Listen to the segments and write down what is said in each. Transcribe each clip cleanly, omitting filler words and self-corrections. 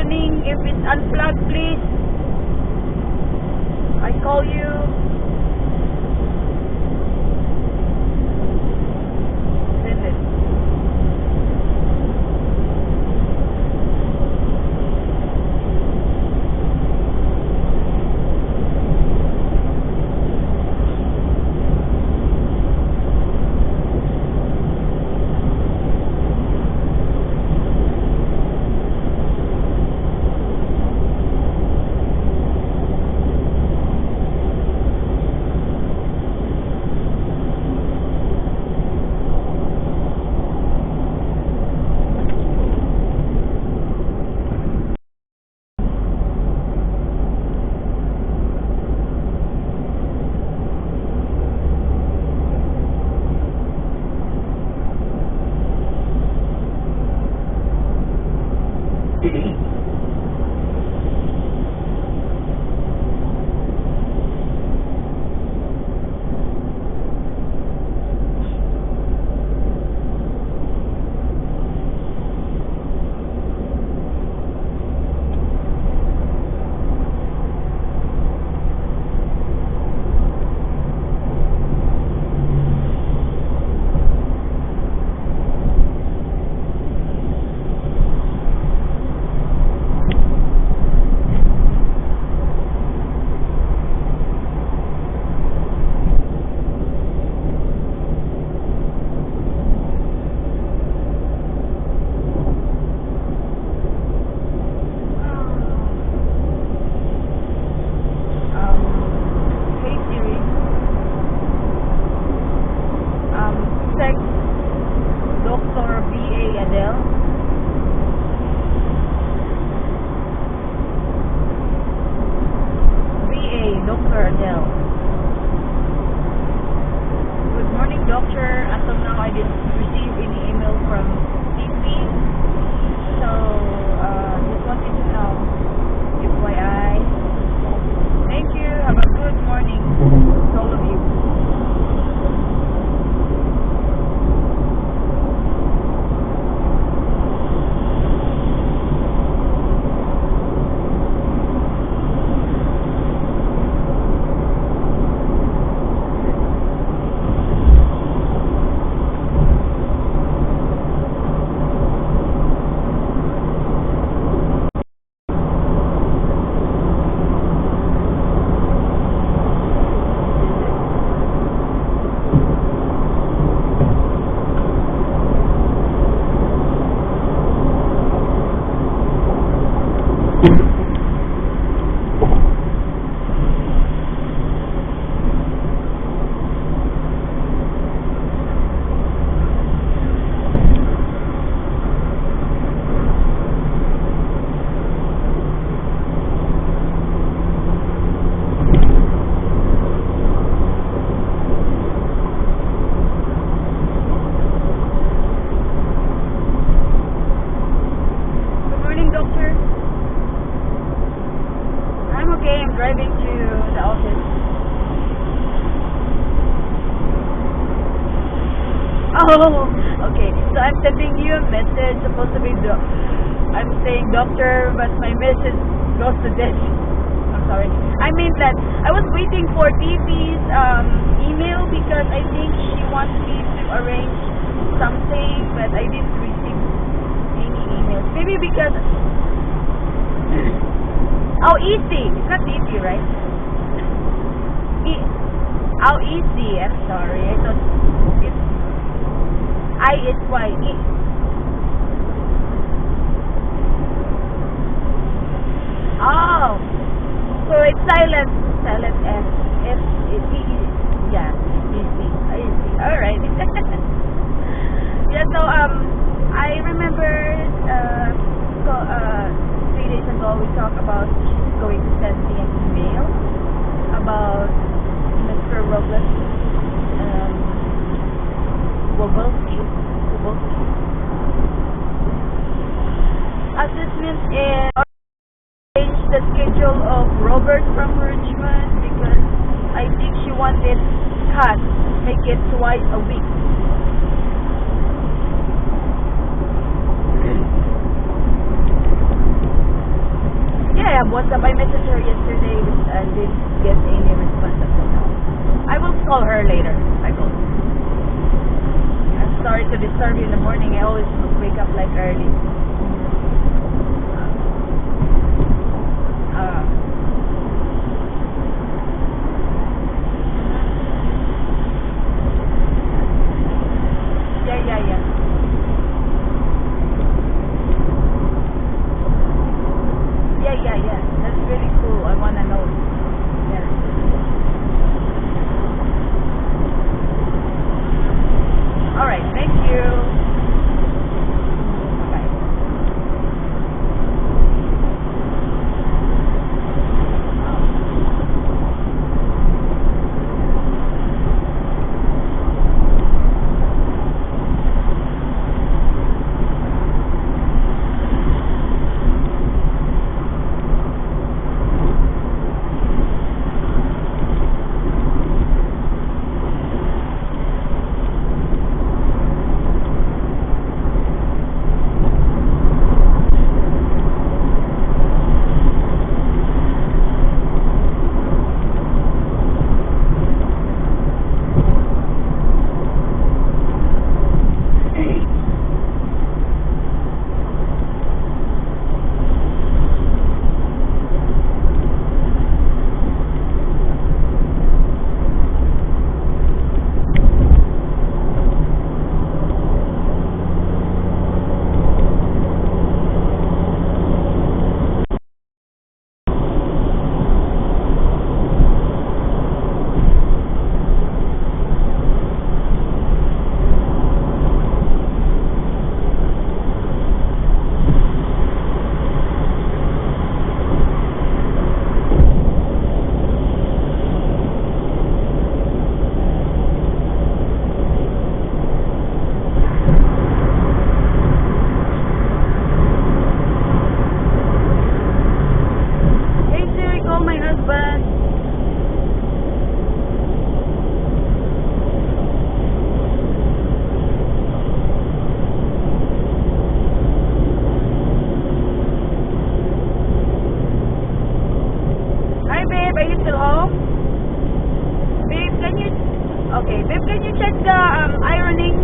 morning. If it's unplugged, please. I call you. Send it. Oh, okay. So I'm sending you a message. Supposed to be I'm saying doctor, but my message goes to this. I'm sorry. I mean that I was waiting for TV's email because I think she wants me to arrange something, but I didn't receive any emails. Maybe because oh, easy. It's not easy, right? Oh, easy. I'm sorry. I thought it's ISY. Oh, so it's silent S. F is E. Yeah, easy. Easy. All right. Yeah. So I remember 3 days ago we talked about she's going to send me an email about Mr. Robles Wobolski assessment and change the schedule of Robert from Richmond because I think she wanted cut, make it twice a week. have WhatsApp. I messaged her yesterday and didn't get any response until now. I will call her later. I will. I'm sorry to disturb you in the morning. I always wake up like early. Uh, yeah. Yeah. That's really cool. I wanna know. Yeah. All right. Thank you. Bye. Hey Siri, call my husband. Hi babe, are you still home? Babe, can you? Okay, babe, can you check the ironing?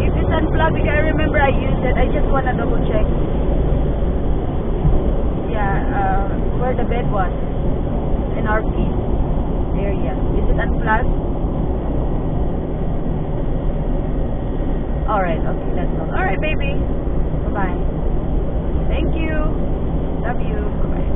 If it's unplugged, because I remember I used it. I just wanna double check. Yeah, where the bed was in our piece area. Is it unplugged? All right, okay, that's all. All right, baby. Bye bye. Thank you. Love you. Bye bye.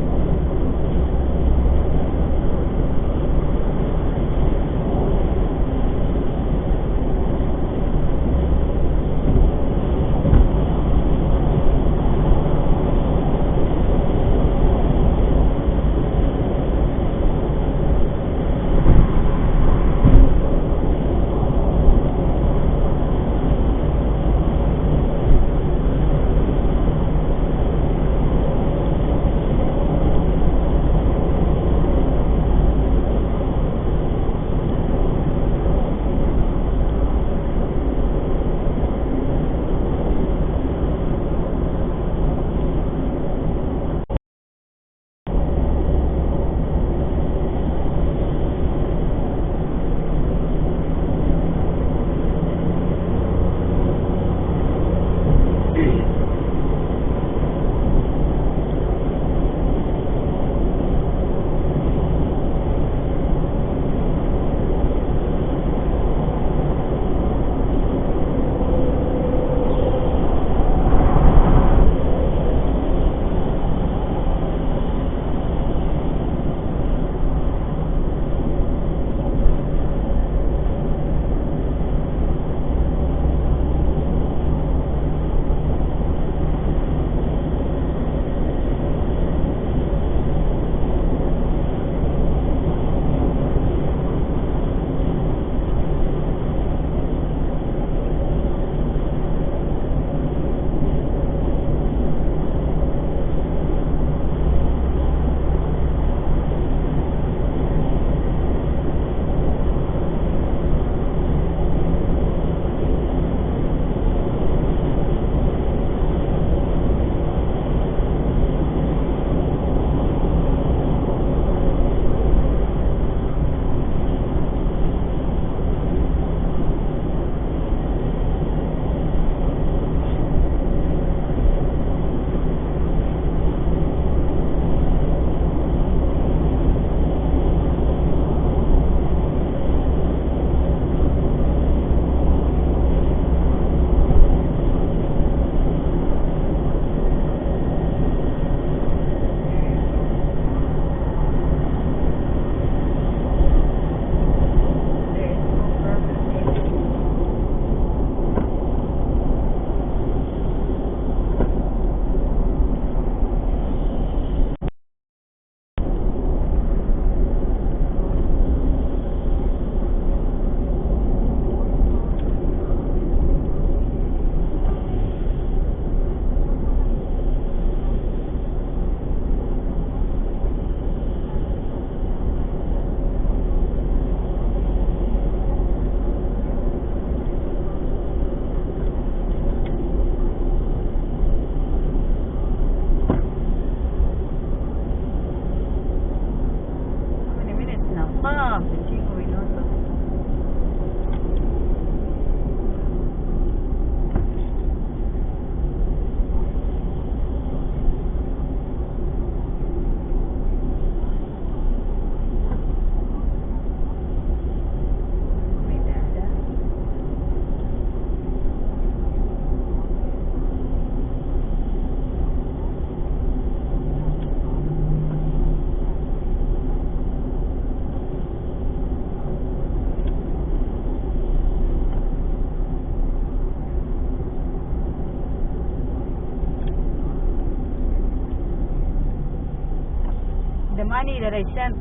money that I sent.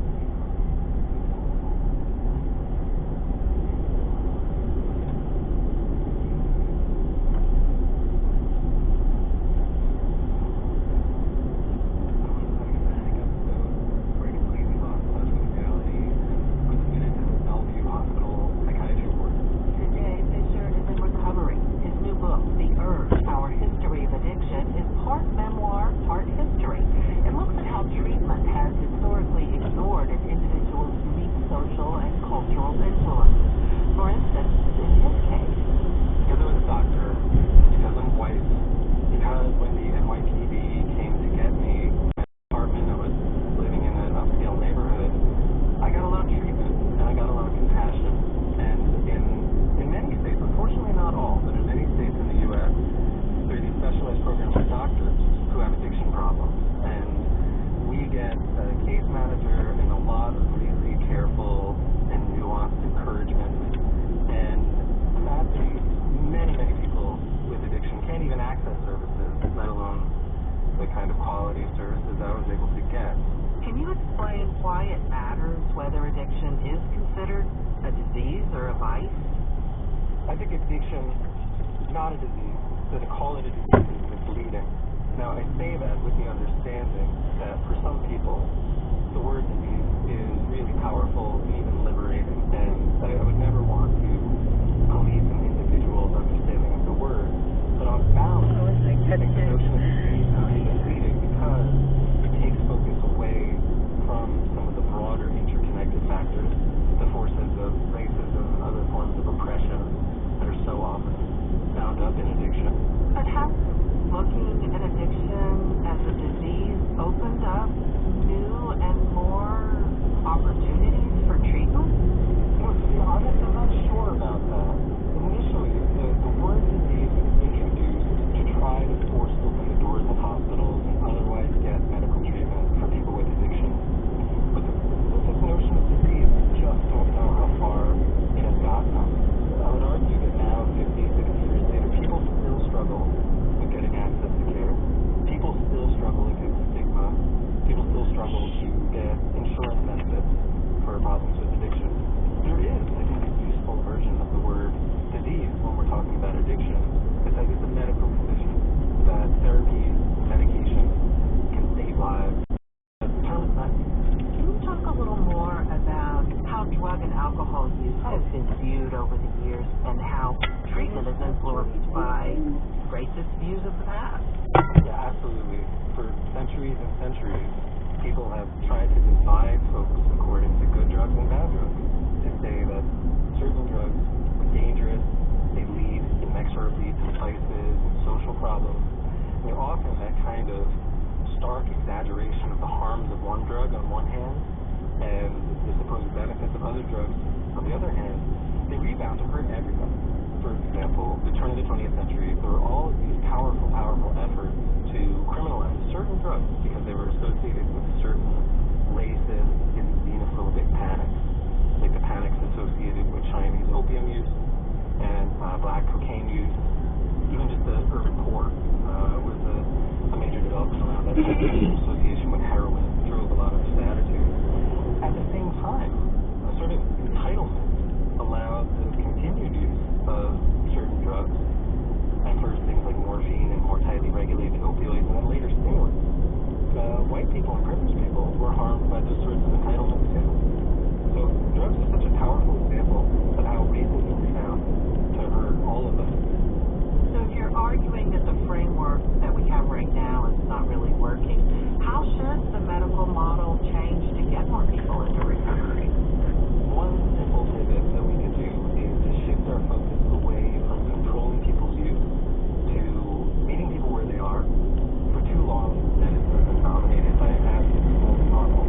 Today, Fisher is in recovery. His new book, The Urge, Our History of Addiction, is part memoir, part history. It looks at how treatment has historically ignored an individual's unique social and cultural influence. For instance, in his case, Because I was a doctor, because I'm white, because when the NYPD came to get me, my apartment, I was living in an upscale neighborhood, I got a lot of treatment, and I got a lot of compassion. And in many states, unfortunately not all, but in many states in the U.S., there are these specialized programs for doctors who have addiction problems. And we get a case manager and a lot of really careful and nuanced encouragement. And sadly, many people with addiction can't even access services, let alone the kind of quality of services I was able to get. can you explain why it matters whether addiction is considered a disease or a vice? I think addiction is not a disease, so to call it a disease is misleading. Now, I say that with the understanding that for some people, the word disease is really powerful and even liberating, and I would never want to police an individual's understanding of the word, but on balance, I think the notion of disease is misleading because it takes focus away from some of the broader interconnected factors, the forces of racism and other forms of oppression that are so often bound up in addiction. But has looking at addiction as a disease opened up new and more opportunities for treatment? To be honest, I'm not sure about that. Initially, the word disease was introduced to try to force open the doors of hospitals and otherwise get medical treatment for people with addiction. But the specific notion of disease, I just don't know how far it has gotten us. I would argue that now, 50, 60 years later, people still struggle with getting access to care. People still struggle against stigma. People still struggle to get insurance benefits for problems with addiction. There is, I think, a useful version of the word disease when we're talking about addiction. It's that it's a medical condition, that therapy, medication can save lives. The term is not used. Can you talk a little more about how drug and alcohol use has been viewed over the years and how treatment is influenced by racist views of the past? Yeah, absolutely. For centuries and centuries, people have tried to divide folks according to good drugs and bad drugs. To say that certain drugs are dangerous, they lead inexorably to vices and social problems. And often that kind of stark exaggeration of the harms of one drug on one hand and the supposed benefits of other drugs on the other hand, they rebound to hurt everybody. For example, the turn of the 20th century, there were all of these powerful efforts to criminalize certain drugs because they were associated with certain racist and xenophobic panics, like the panics associated with Chinese opium use and black cocaine use. Even just the urban poor was a major development around that time. Association with heroin drove a lot of this attitude. At the same time, a sort of entitlement allowed the continued use of certain drugs, at first things like morphine and more tightly regulated opioids, and then later stimulants. White people and privileged people were harmed by those sorts of entitlements too. So drugs are such a powerful example of how racism is found to hurt all of us. So if you're arguing that the framework that we have right now is not really working, how should the medical model change to get more people into recovery? One simple pivot that we could do is to shift our focus away from controlling people's use to meeting people where they are. For too long, medicine has been dominated by an abstinence-only model.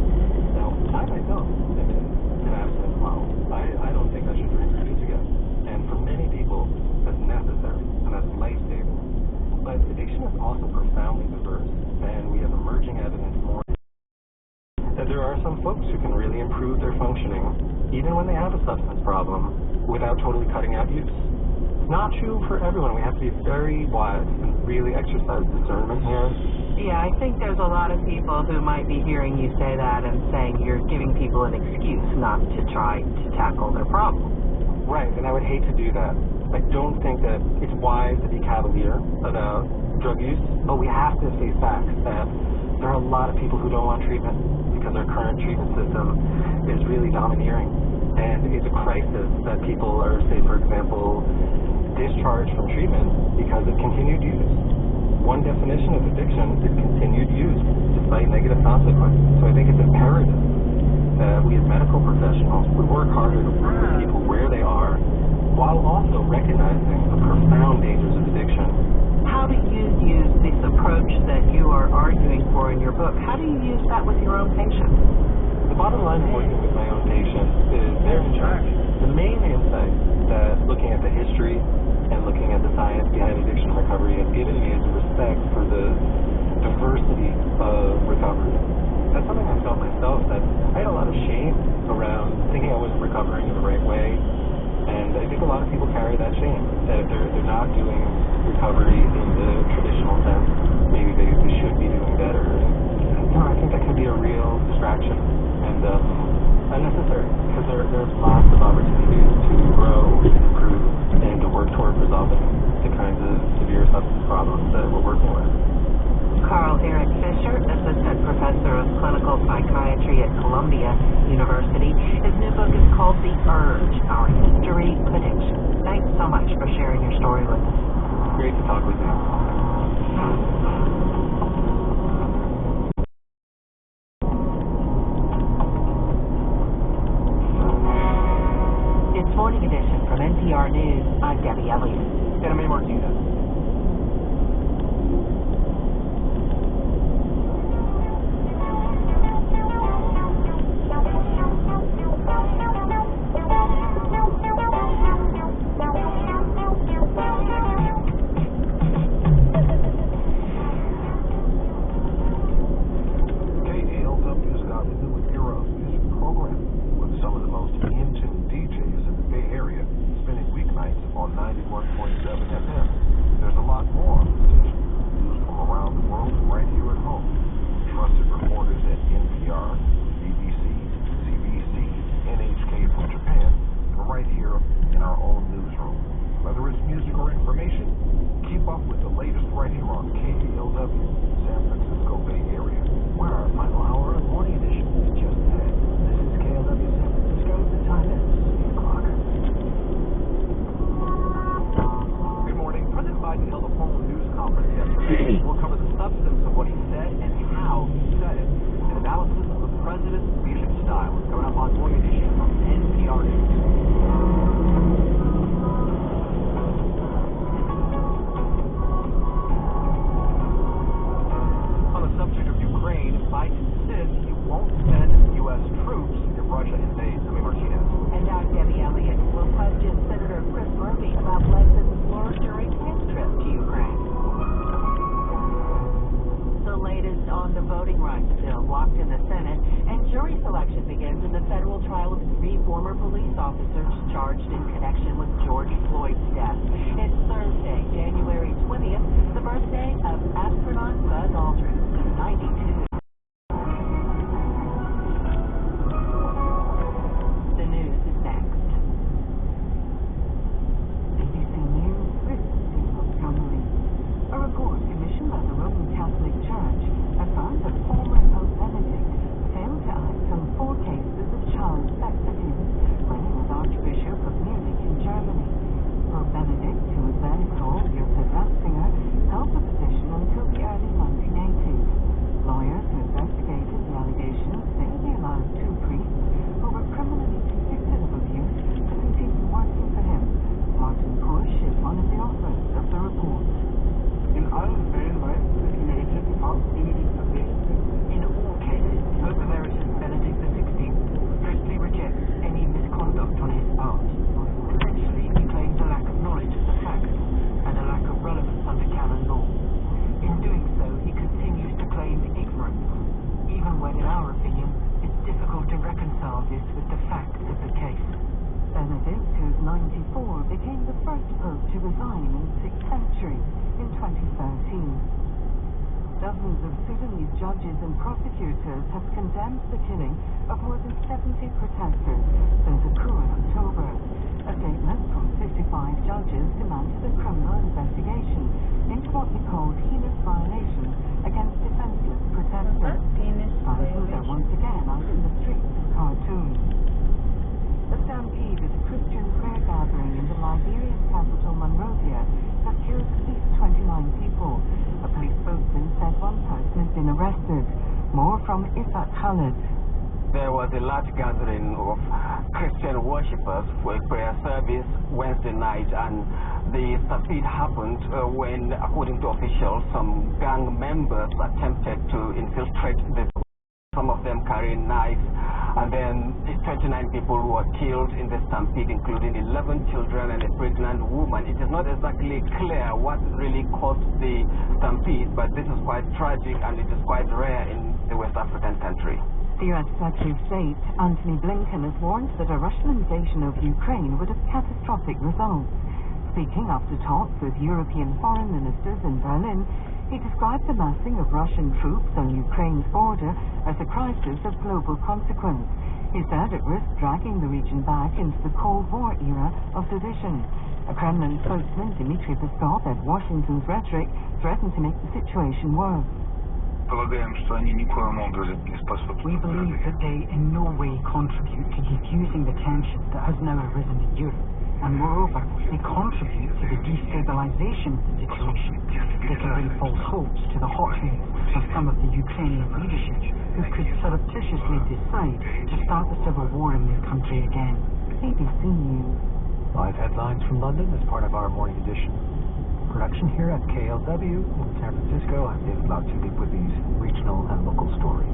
Now, I myself am in an abstinence model. I don't think I should drink or use again. And for many people, that's necessary and that's life-saving. But addiction is also profoundly diverse, and we have emerging evidence more that there are some folks who can really improve their functioning, even when they have a substance problem, without totally cutting out use. It's not true for everyone. We have to be very wise and really exercise discernment here. Yeah, I think there's a lot of people who might be hearing you say that and saying you're giving people an excuse not to try to tackle their problem. Right, and I would hate to do that. I don't think that it's wise to be cavalier about drug use, but we have to face facts that there are a lot of people who don't want treatment because our current treatment system is really domineering. And it's a crisis that people are, say, for example, discharged from treatment because of continued use. One definition of addiction is continued use, despite negative consequences. So I think it's imperative that we as medical professionals would work harder to work with people where they are, while also recognizing the profound dangers of addiction. How do you use this approach that you are arguing for in your book? How do you use that with your own patients? The bottom line of working with my own patients is they're in charge. The main insight that looking at the history and looking at the science behind addiction recovery has given me is respect for the diversity of recovery. That's something I felt myself, that I had a lot of shame around thinking I wasn't recovering in the right way, and I think a lot of people carry that shame, that if they're not doing recovery in the traditional sense, maybe they should be doing better. And, I think that can be a real distraction and unnecessary, because there's lots of opportunities to grow and improve and to work toward resolving the kinds of severe substance problems that we're working with. Carl Eric Fisher, Assistant Professor of Clinical Psychiatry at Columbia University. His new book is called The Urge, Our History of Addiction. Thanks so much for sharing your story with us. Great to talk with you. It's Morning Edition from NPR News. I'm Debbie Elliott. Anime Martinez. We'll cover the substance of what he said and how he said it. An analysis of the president's leadership style is coming up on Morning Edition from NPR News. On the subject of Ukraine, Biden insists he won't send U.S. troops if Russia invades. Amy Martinez. And I'm Debbie Elliott. We'll question Senator Chris Murphy about lessons learned during his trip to Ukraine. The latest on the voting rights bill blocked in the Senate, and jury selection begins in the federal trial of 3 former police officers charged in connection with George Floyd's death. It's Thursday, January 20th, the birthday of astronaut Buzz Aldrin, who's 92. The news is next. ABC News, this is Montgomery. A report commissioned by the Roman Catholic Church has found that former Pope Benedict failed to act on 4 cases of child sex abuse when he was Archbishop of Munich in Germany. Pope Benedict, who was then called Josef Ratzinger, held the position until the early 1980s. Lawyers who investigated the allegations say they allowed 2 priests who were criminally convicted of abuse to continue working for him. Martin Pusch is one of the authors of the report. In allen Fällen weist der emeriterte Papst Benedikt XVI. In all cases, Pope Emeritus Benedict XVI strictly rejects any misconduct on his part. Essentially, he claims a lack of knowledge of the facts and a lack of relevance under canon law. In doing so, he continues to claim ignorance, even when, in our opinion, it's difficult to reconcile this with the facts of the case. Benedict, who's 94, became the first pope to resign in the 6th century in 2013. Dozens of Sudanese judges and prosecutors have condemned the killing of more than 70 protesters since a coup in October. A statement from 55 judges demanded a criminal investigation into what they called heinous violations against defenseless protesters. Thousands are once again out in the streets of Khartoum. The stampede at a Christian prayer gathering in the Liberian capital Monrovia has killed at least 29 people. A police spokesman said one person has been arrested. More from Isaac Khaled. There was a large gathering of Christian worshippers for a prayer service Wednesday night, and the stampede happened when, according to officials, some gang members attempted to infiltrate some of them carrying knives, and then 29 people were killed in the stampede, including 11 children and a pregnant woman. It is not exactly clear what really caused the stampede, but this is quite tragic and it is quite rare in the West African country. The U.S. Secretary of State, Antony Blinken, has warned that a Russian invasion of Ukraine would have catastrophic results. Speaking after talks with European foreign ministers in Berlin, he described the massing of Russian troops on Ukraine's border as a crisis of global consequence. He said it risked dragging the region back into the Cold War era of division. A Kremlin spokesman, Dmitry Peskov, said Washington's rhetoric threatened to make the situation worse. We believe that they in no way contribute to diffusing the tension that has now arisen in Europe, and moreover, they contribute to the destabilization of the situation. They can bring false hopes to the heartstrings of some of the Ukrainian leadership who could surreptitiously decide to start a civil war in their country again. ABC News. Live headlines from London as part of our morning edition. Production here at KLW in San Francisco. I'm David Lautuli with these regional and local stories.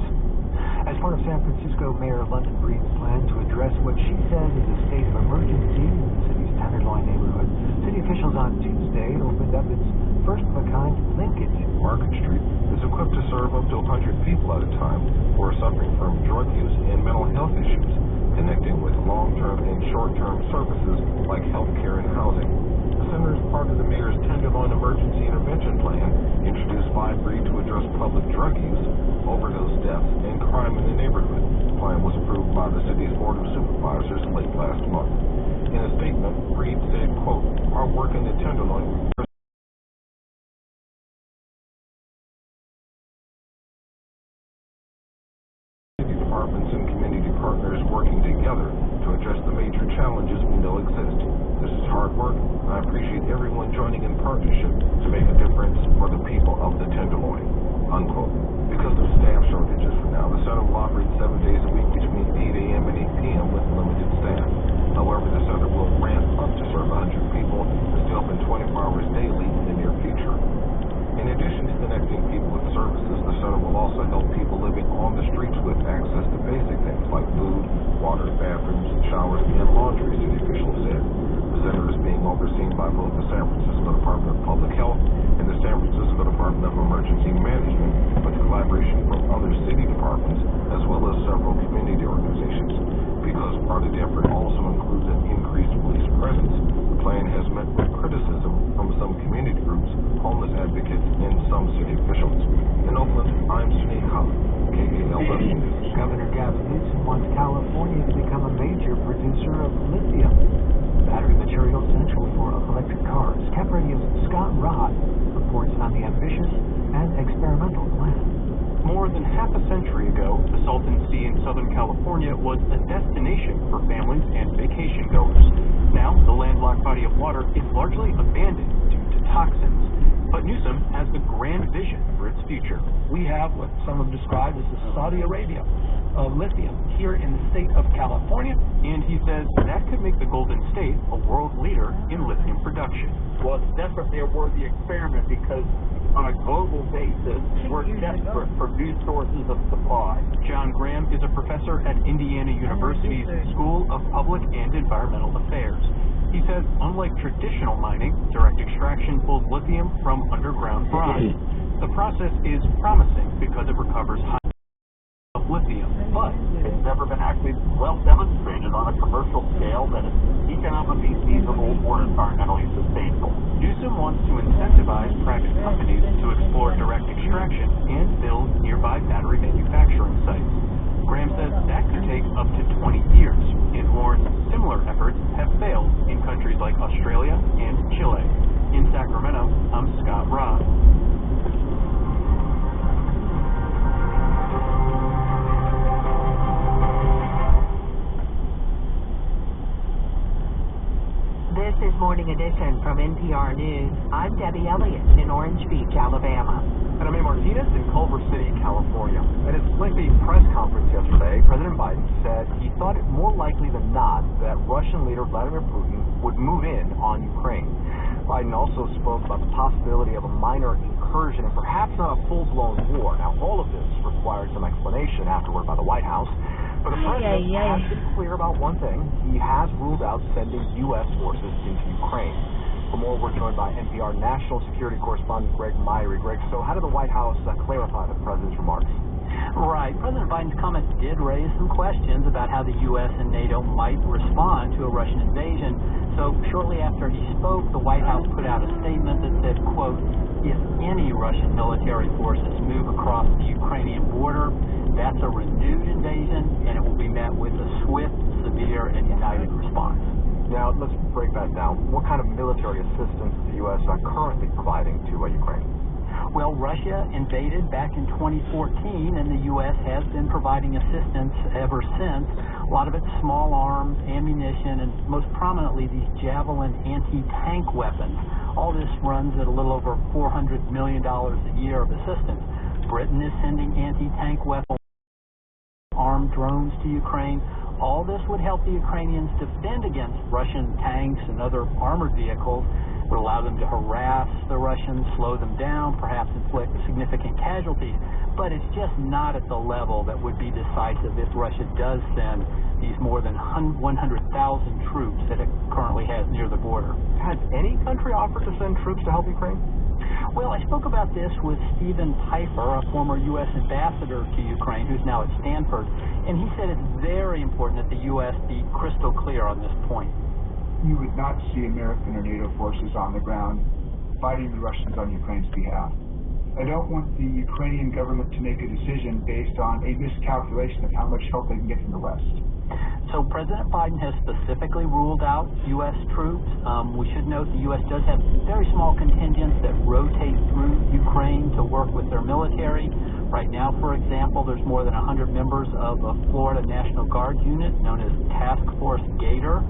As part of San Francisco Mayor London Breed's plan to address what she says is a state of emergency in the city's Tenderloin neighborhood, city officials on Tuesday opened up its first-of-a-kind linkage in Market Street. Is equipped to serve up to 100 people at a time who are suffering from drug use and mental health issues, connecting with long-term and short-term services like health care and housing. The center is part of the mayor's Tenderloin Emergency Intervention Plan, introduced by Breed to address public drug use, overdose deaths, and crime in the neighborhood. The plan was approved by the city's Board of Supervisors late last month. In a statement, Breed said, quote, "Our work in the Tenderloin departments and community partners working together to address the major challenges we know exist. This is hard work, and I appreciate everyone joining in partnership to make a difference for the people of the Tenderloin," unquote. Because of staff shortages for now, the center will operate 7 days a week between 8 a.m. and 8 p.m. with limited staff. However, the center will ramp up to serve 100 people and stay open 24 hours daily in the near future. In addition to connecting people with services, the center will also help people living on the streets with access to basic things like food, water, bathrooms, showers, and laundry, city officials said. The center is being overseen by both the San Francisco Department of Public Health and the San Francisco Department of Emergency Management, with collaboration from other city departments as well as several community organizations. Because part of the effort also includes an increased police presence, the plan has met with criticism from some community groups, homeless advocates, and some city officials. In Oakland, I'm Sunil Khalid, KALW News. Governor Gavin Newsom wants California to become a major producer of lithium, battery material essential for electric cars. Cap Radio's Scott Roth reports on the ambitious and experimental plan. More than half a century ago, the Salton Sea in Southern California was a destination for families and vacation goers. Now, the landlocked body of water is largely abandoned due to toxins. But Newsom has the grand vision for its future. We have what some have described as the Saudi Arabia of lithium here in the state of California. And he says that could make the Golden State a world leader in lithium production. Well, it's definitely a worthy experiment because on a global basis, we're desperate for new sources of supply. John Graham is a professor at Indiana University's School of Public and Environmental Affairs. He says, unlike traditional mining, direct extraction pulls lithium from underground brine. The process is promising because it recovers high of lithium. but it's never been actually well demonstrated on a commercial scale that it's economically feasible or environmentally sustainable. Newsom wants to incentivize private companies to explore direct extraction and build nearby battery manufacturing sites. Graham says that could take up to 20 years, and warns similar efforts have failed in countries like Australia and Chile. In Sacramento, I'm Scott Robb. This is Morning Edition from NPR News. I'm Debbie Elliott in Orange Beach, Alabama. And I'm A. Martinez in Culver City, California. At his lengthy press conference yesterday, President Biden said he thought it more likely than not that Russian leader Vladimir Putin would move in on Ukraine. Biden also spoke about the possibility of a minor incursion and perhaps not a full-blown war. Now, all of this required some explanation afterward by the White House. But the president has been clear about one thing. He has ruled out sending U.S. forces into Ukraine. For more, we're joined by NPR national security correspondent Greg Myrie. Greg, so how did the White House clarify the president's remarks? Right. President Biden's comments did raise some questions about how the U.S. and NATO might respond to a Russian invasion. So shortly after he spoke, the White House put out a statement that said, quote, if any Russian military forces move across the Ukrainian border, that's a renewed invasion, and it will be met with a swift, severe, and united response. Now, let's break that down. What kind of military assistance is the U.S. currently providing to Ukraine? Well, Russia invaded back in 2014, and the U.S. has been providing assistance ever since. A lot of it's small arms, ammunition, and most prominently these Javelin anti-tank weapons. All this runs at a little over $400 million a year of assistance. Britain is sending anti-tank weapons, armed drones to Ukraine. All this would help the Ukrainians defend against Russian tanks and other armored vehicles. It would allow them to harass the Russians, slow them down, perhaps inflict significant casualties. But it's just not at the level that would be decisive if Russia does send these more than 100,000 troops that it currently has near the border. Has any country offered to send troops to help Ukraine? Well, I spoke about this with Stephen Piper, a former U.S. ambassador to Ukraine, who's now at Stanford, and he said it's very important that the U.S. be crystal clear on this point. You would not see American or NATO forces on the ground fighting the Russians on Ukraine's behalf. I don't want the Ukrainian government to make a decision based on a miscalculation of how much help they can get from the West. So President Biden has specifically ruled out U.S. troops. We should note the U.S. does have very small contingents that rotate through Ukraine to work with their military. Right now, for example, there's more than 100 members of a Florida National Guard unit known as Task Force Gator.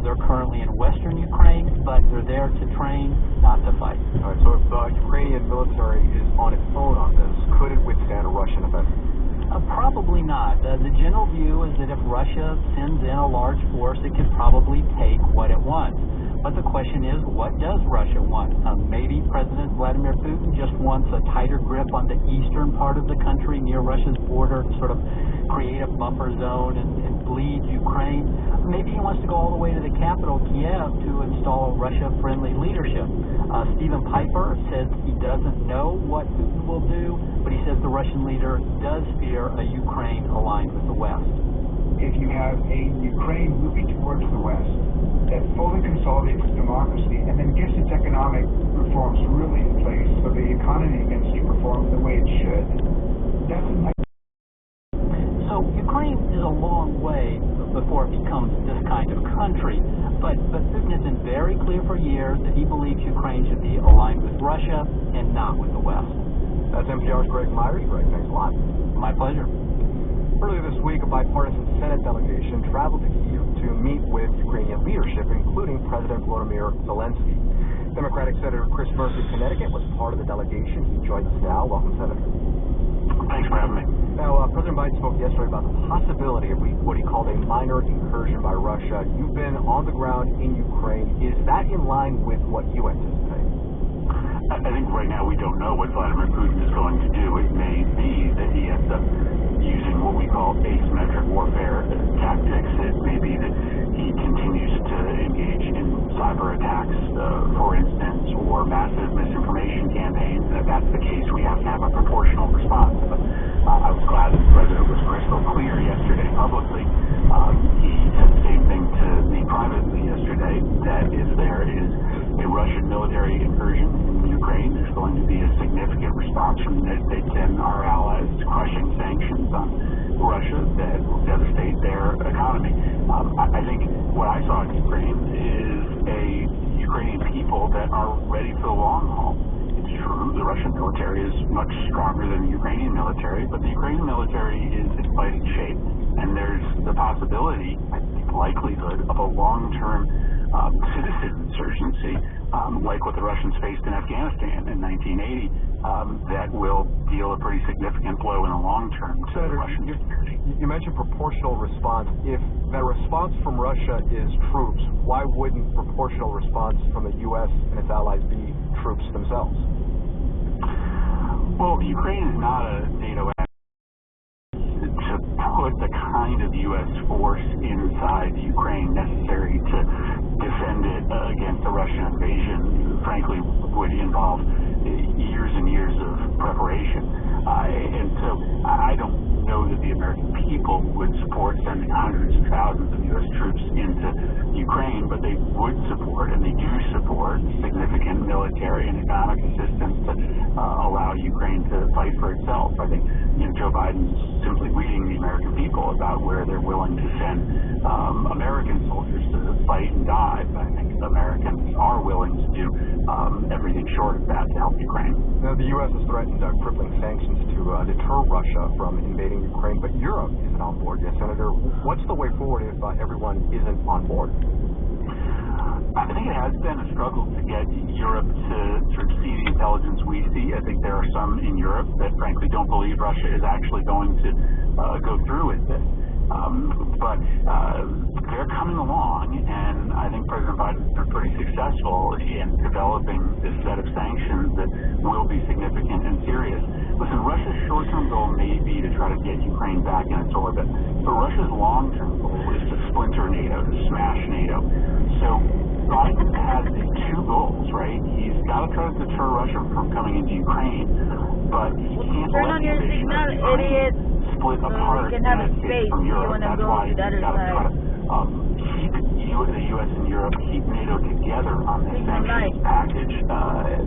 They're currently in western Ukraine, but they're there to train, not to fight. All right, so if the Ukrainian military is on its own on this, could it withstand a Russian offensive? Probably not. The general view is that if Russia sends in a large force, it could probably take what it wants. But the question is, what does Russia want? Maybe President Vladimir Putin just wants a tighter grip on the eastern part of the country near Russia's border to sort of create a buffer zone and bleed Ukraine. Maybe he wants to go all the way to the capital, Kiev, to install Russia-friendly leadership. Stephen Piper says he doesn't know what Putin will do, but he says the Russian leader does fear a Ukraine aligned with the West. If you have a Ukraine moving towards the West that fully consolidates its democracy and then gets its economic reforms really in place so the economy begins to perform the way it should, that's a nice. So Ukraine is a long way before it becomes this kind of country, but Putin has been very clear for years that he believes Ukraine should be aligned with Russia and not with the West. That's NPR's Greg Myrie. Greg, thanks a lot. My pleasure. Earlier this week, a bipartisan Senate delegation traveled to Kyiv to meet with Ukrainian leadership, including President Volodymyr Zelensky. Democratic Senator Chris Murphy of Connecticut was part of the delegation. He joins us now. Welcome, Senator. Thanks for having me. Now, President Biden spoke yesterday about the possibility of what he called a minor incursion by Russia. You've been on the ground in Ukraine. Is that in line with what you anticipate? I think right now we don't know what Vladimir Putin is going to do. It may be that he ends up using what we call asymmetric warfare tactics. It may be that he continues to engage in cyber attacks, for instance, or massive misinformation campaigns. If that's the case, we have to have a proportional response. But I was glad that the president was crystal clear I think what I saw in Ukraine is a Ukrainian people that are ready for the long haul. It's true, the Russian military is much stronger than the Ukrainian military, but the Ukrainian military is in fighting shape, and there's the possibility, I think likelihood, of a long-term citizen insurgency, like what the Russians faced in Afghanistan in 1980, that will deal a pretty significant blow in the long term to the Russian security. You mentioned proportional response. If that response from Russia is troops, why wouldn't proportional response from the U.S. and its allies be troops themselves? Well, Ukraine is not a NATO ally. To put the kind of U.S. force inside Ukraine necessary to defend it against a Russian invasion, frankly, would involve years and years of preparation. And so I don't know that the American people would support sending hundreds of thousands of U.S. troops into Ukraine, but they would support, and they do support, significant military and economic assistance to allow Ukraine to fight for itself. I think Joe Biden's simply reading the American people about where they're willing to send American soldiers to fight and die. But I think Americans are willing to do everything short of that to help Ukraine. Now, the U.S. has threatened crippling sanctions to deter Russia from invading Ukraine, but Europe isn't on board yet. Senator, what's the way forward if everyone isn't on board? I think it has been a struggle to get Europe to sort of see the intelligence we see. I think there are some in Europe that frankly don't believe Russia is actually going to go through with this. But they're coming along, and I think President Biden has been pretty successful in developing this set of sanctions that will be significant and serious. Listen, Russia's short-term goal may be to try to get Ukraine back in its orbit, but Russia's long-term goal is to splinter NATO, to smash NATO. So Biden has these two goals, right? He's got to try to deter Russia from coming into Ukraine, but he can't Turn on your signal, idiot. Split so apart you can have the United States from Europe. That's why he's got to try to keep the U.S. and Europe, keep NATO together on this sanctions package.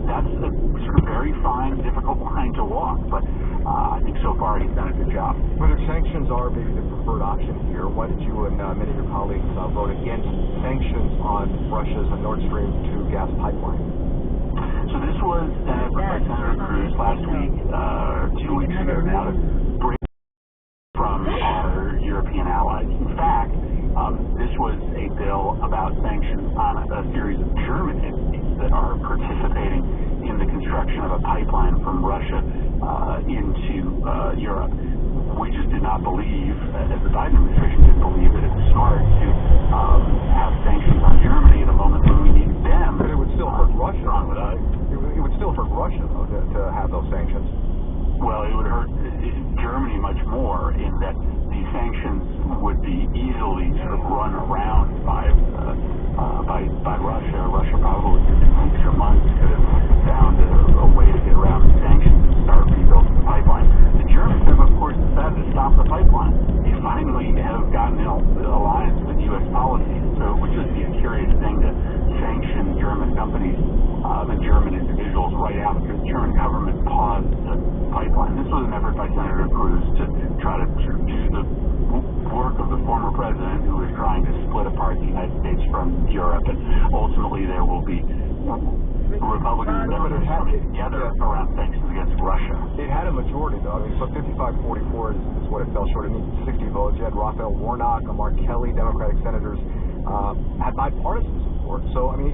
That's a sort of very fine, difficult line to walk, but I think so far he's done a good job. Whether sanctions are maybe the preferred option here, why did you and many of your colleagues vote against sanctions on Russia's Nord Stream 2 gas pipeline? So this was an effort by Senator Cruz last week, or 2 weeks ago now, to break from our European allies. In fact, this was a bill about sanctions on a series of German entities that are participating in the construction of a pipeline from Russia into Europe. We just did not believe, as the Biden administration didn't believe, that it was smart to have sanctions on Germany at a moment when we need them. But it would still hurt Russia. It would still hurt Russia, though, to have those sanctions. Well, it would hurt Germany much more in that these sanctions would be easily sort of run around by Russia. Russia probably in weeks or months could have found a way to get around the sanctions and start rebuilding the pipeline. The Germans have, of course, decided to stop the pipeline. They finally have gotten in alliance with U.S. policy, so it would just be a curious thing to sanction German companies and German individuals right out because the German government paused the pipeline. This was an effort by Senator Cruz to try to sort of do the work of the former president who was trying to split apart the United States from Europe, and ultimately there will be Republicans and Democrats coming together around sanctions against Russia. It had a majority, though. I mean, so 55-44 is what it fell short. It needed 60 votes. You had Raphael Warnock, Mark Kelly, Democratic senators, had bipartisan support. So, I mean,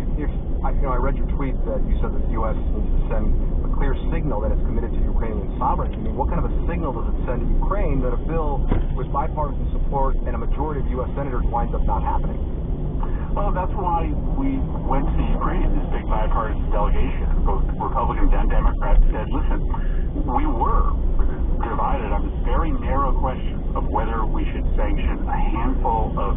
I read your tweet that you said that the U.S. needs to send a clear signal that it's committed to Ukrainian sovereignty. I mean, what kind of a signal does it send to Ukraine that a bill with bipartisan support and a majority of U.S. senators winds up not happening? Well, that's why we went to Ukraine, this big bipartisan delegation. Both Republicans and Democrats said, listen, we were divided on this very narrow question of whether we should sanction a handful of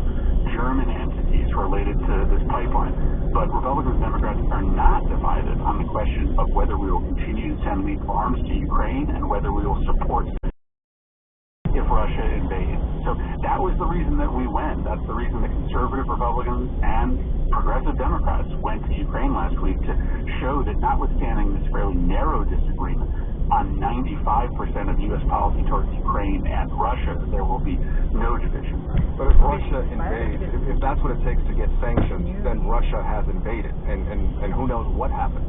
German entities related to this pipeline. But Republicans and Democrats are not divided on the question of whether we will continue to send lethal arms to Ukraine and whether we will support if Russia invades. So that was the reason that we went. That's the reason that conservative Republicans and progressive Democrats went to Ukraine last week, to show that notwithstanding this fairly narrow disagreement on 95% of U.S. policy towards Ukraine and Russia, there will will be no division. But if Russia invades, if that's what it takes to get sanctions, then Russia has invaded, and who knows what happens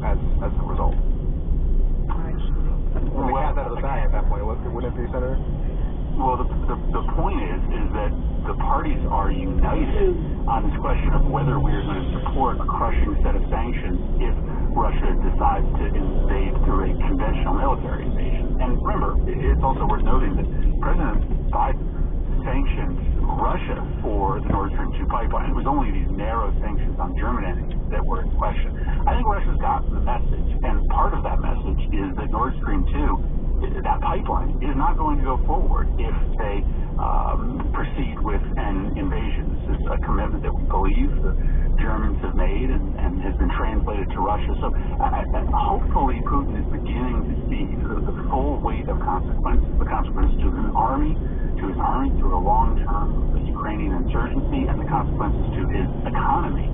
as a result. Well, the cat's out of the bag at that point, wouldn't it be, Senator? Well, the point is that the parties are united on this question of whether we are going to support a crushing set of sanctions if Russia decides to invade through a conventional military invasion. And remember, it's also worth noting that President Biden sanctioned Russia for the Nord Stream 2 pipeline. It was only these narrow sanctions on German entities that were in question. I think Russia's gotten the message, and part of that message is that Nord Stream 2, that pipeline, is not going to go forward if they proceed with an invasion. This is a commitment that we believe the Germans have made and has been translated to Russia. So hopefully Putin is beginning to see the full weight of consequences, the consequences to his army, through a long-term Ukrainian insurgency, and the consequences to his economy,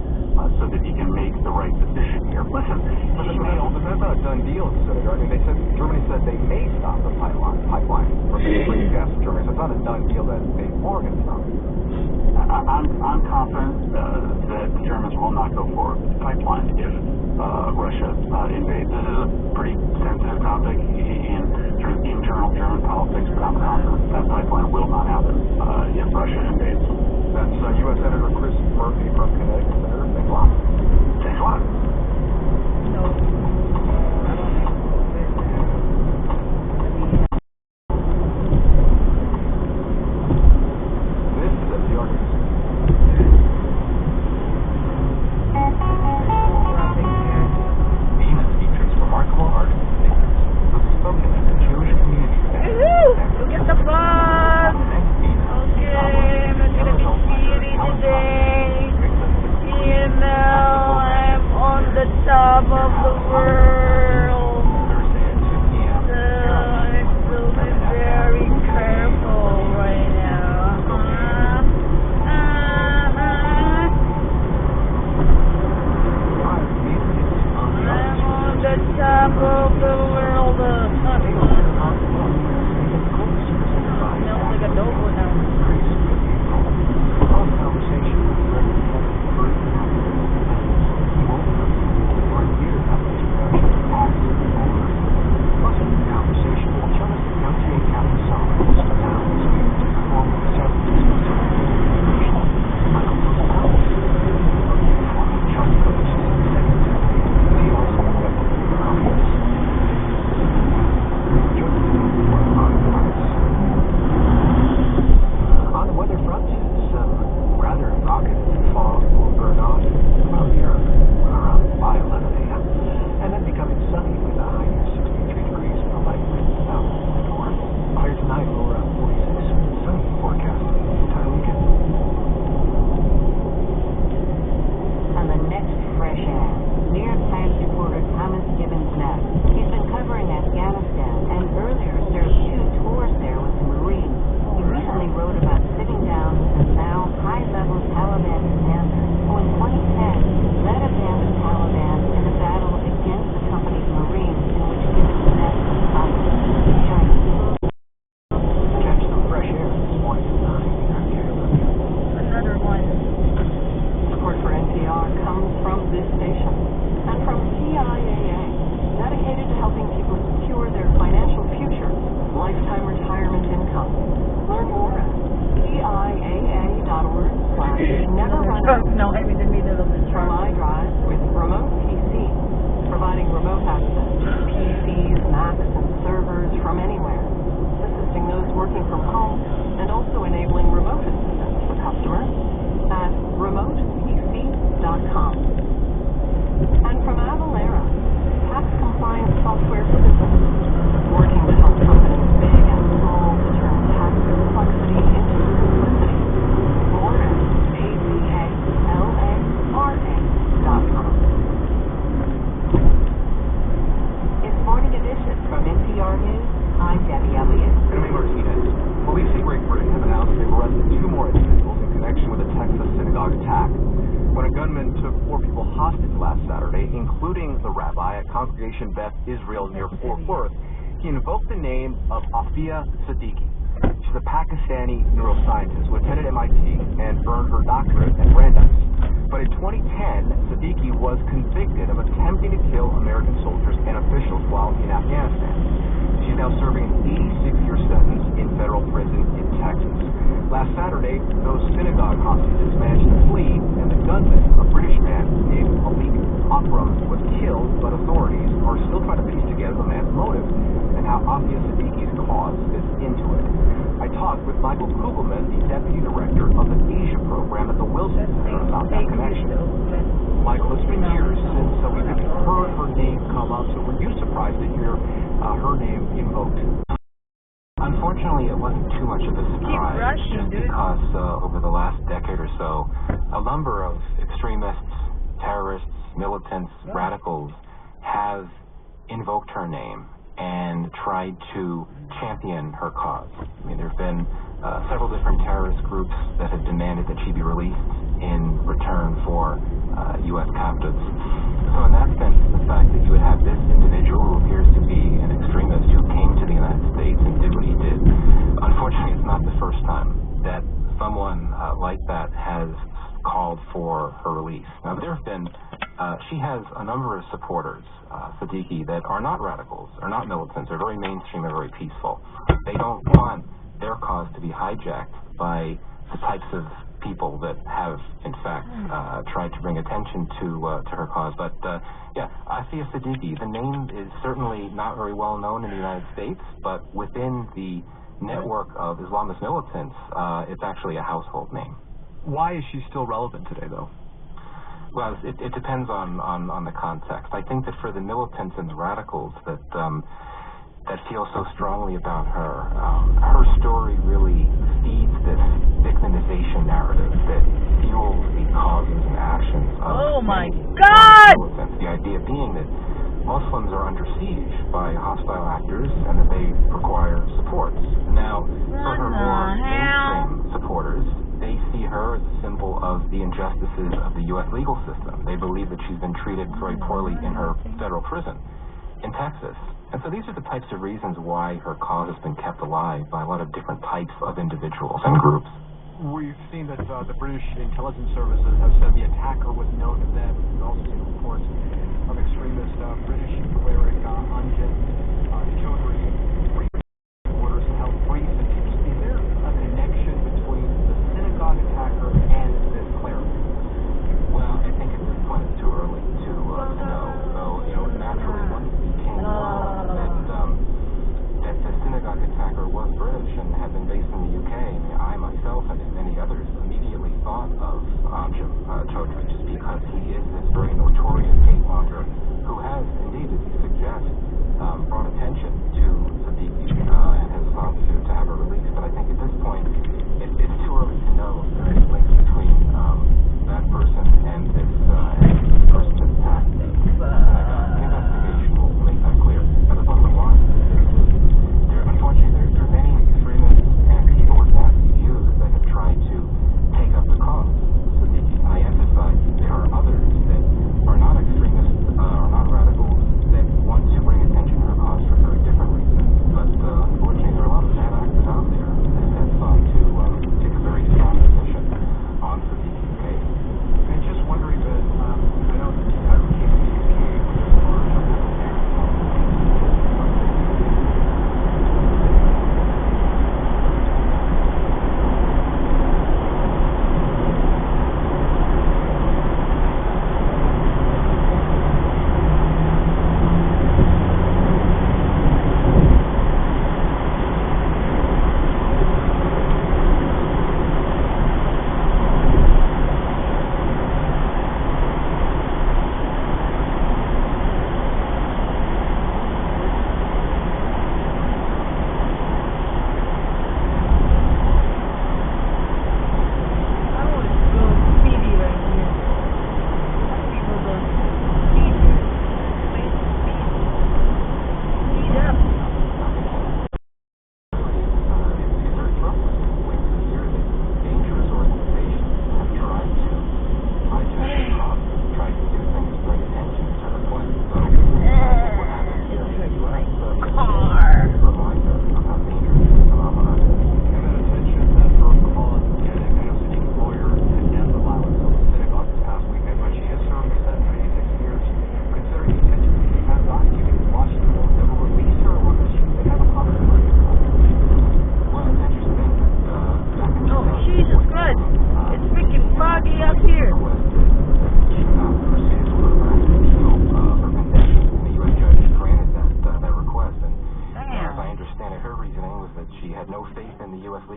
so that he can make the right decision here. Listen, but that's not a done deal, Senator. I mean, Germany said they may stop the pipeline from bringing gas to Germany. So it's not a done deal that they are going to stop. I'm confident that the Germans will not go forward with the pipeline if Russia invades. This is a pretty sensitive topic in sort of internal German politics, but I'm confident that pipeline will not happen if Russia invades. That's U.S. Senator Chris Murphy from Connecticut. Senator, thanks a lot. Thanks a lot. Congregation Beth Israel near Fort Worth, he invoked the name of Afia Siddiqui. She's a Pakistani neuroscientist who attended MIT and earned her doctorate at Brandeis. But in 2010, Siddiqui was convicted of attempting to kill American soldiers and officials while in Afghanistan. She's now serving an 86-year sentence in federal prison in Texas. Last Saturday, those synagogue hostages managed to flee, and the gunman, a British man named Malik Akram, was killed, but authorities are still trying to piece together the man's motive and how obvious Siddiqui's cause fits into it. I talked with Michael Kugelman, the Deputy Director of the Asia Program at the Wilson Center, about that connection. Michael, it's been years since we've heard her name come up, so were you surprised to hear her name invoked? Unfortunately, it wasn't too much of a surprise, just because over the last decade or so, a number of extremists, terrorists, militants, radicals have invoked her name and tried to champion her cause. I mean, there have been several different terrorist groups that have demanded that she be released in return for U.S. captives. So in that sense, the fact that you would have this individual who appears to be an extremist who came to the United States and did what he did, unfortunately, it's not the first time that someone like that has called for her release. Now, there have been, she has a number of supporters, Siddiqui, that are not radicals, are not militants, are very mainstream and very peaceful. They don't want their cause to be hijacked by the types of people that have, in fact, tried to bring attention to her cause. But, yeah, Afia Siddiqui, the name is certainly not very well known in the United States, but within the network of Islamist militants, it's actually a household name. Why is she still relevant today, though? Well, it depends on the context. I think that for the militants and the radicals that feel so strongly about her, her story really feeds this victimization narrative that fuels the causes and actions of militants. The idea being that Muslims are under siege by hostile actors and that they require support. Now, for her more mainstream supporters, they see her as a symbol of the injustices of the U.S. legal system. They believe that she's been treated very poorly in her federal prison in Texas. And so these are the types of reasons why her cause has been kept alive by a lot of different types of individuals and groups. We've seen that the British intelligence services have said the attacker was known to them. We've also seen reports of extremist British cleric Anjan Chaudhry orders to help free Siddiqui. Is there a connection between the synagogue attacker and this cleric? Well, I think at this point it's too early to know. Though, naturally, once it became known that the synagogue attacker was British and had been based in the UK, I myself and many others immediately thought of Anjan Chaudhry, just because he is this very notorious hate monger who has, indeed, as you suggest, brought attention to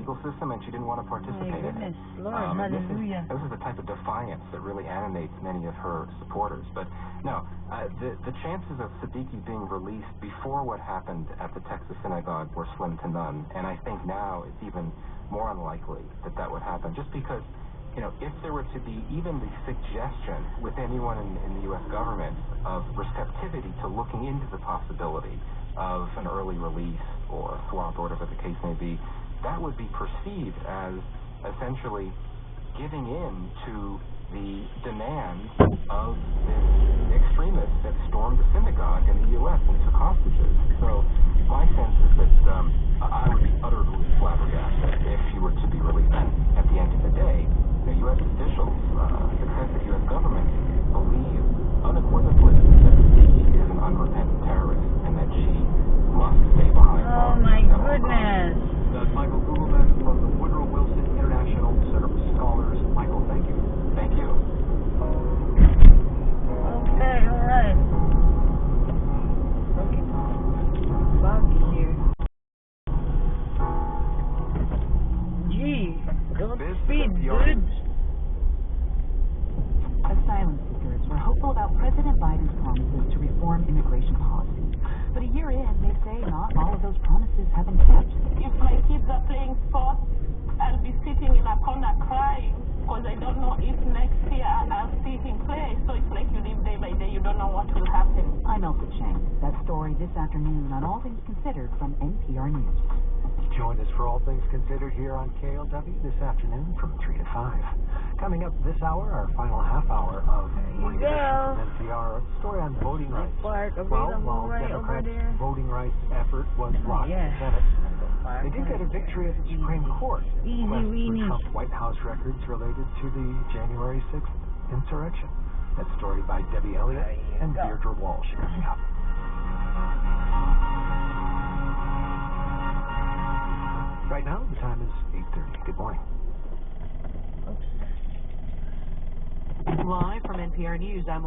legal system, and she didn't want to participate in it. Lord, hallelujah. This is the type of defiance that really animates many of her supporters. But no, the chances of Siddiqui being released before what happened at the Texas synagogue were slim to none, and I think now it's even more unlikely that that would happen, just because, you know, if there were to be even the suggestion with anyone in the U.S. government of receptivity to looking into the possibility of an early release or swap or whatever the case may be, that would be perceived as essentially giving in to the demands of this extremist that stormed the synagogue in the U.S. and took hostages. So my sense is that I would be utterly flabbergasted if she were to be released. And at the end of the day, the U.S. officials, successive U.S. government, believe unequivocally that Siddiqui is an unrepentant terrorist and that she must stay behind bars. Oh my goodness. That's Michael Kugelman from the Woodrow Wilson International Center for Scholars. Michael, thank you. Thank you. Okay, alright. Okay. Foggy here. Gee, don't speed, dude. Asylum seekers were hopeful about President Biden's promises to reform immigration policy. But a year in, they say not all of those promises have been kept. If my kids are playing sports, I'll be sitting in a corner crying because I don't know if next year I'll see him play. So it's like you live day by day, you don't know what will happen. I'm Elsa Chang. That story this afternoon on All Things Considered from NPR News. Join us for All Things Considered here on KLW this afternoon from 3 to 5. Coming up this hour, our final half hour of Morning Edition from NPR, a story on voting rights. While Democrats' voting rights effort was blocked in the Senate, they did get a victory at the Supreme Court. For Trump White House records related to the January 6th insurrection. That story by Debbie Elliott and Deirdre Walsh coming up. Right now, the time is 8:30. Good morning. Live from NPR News, I'm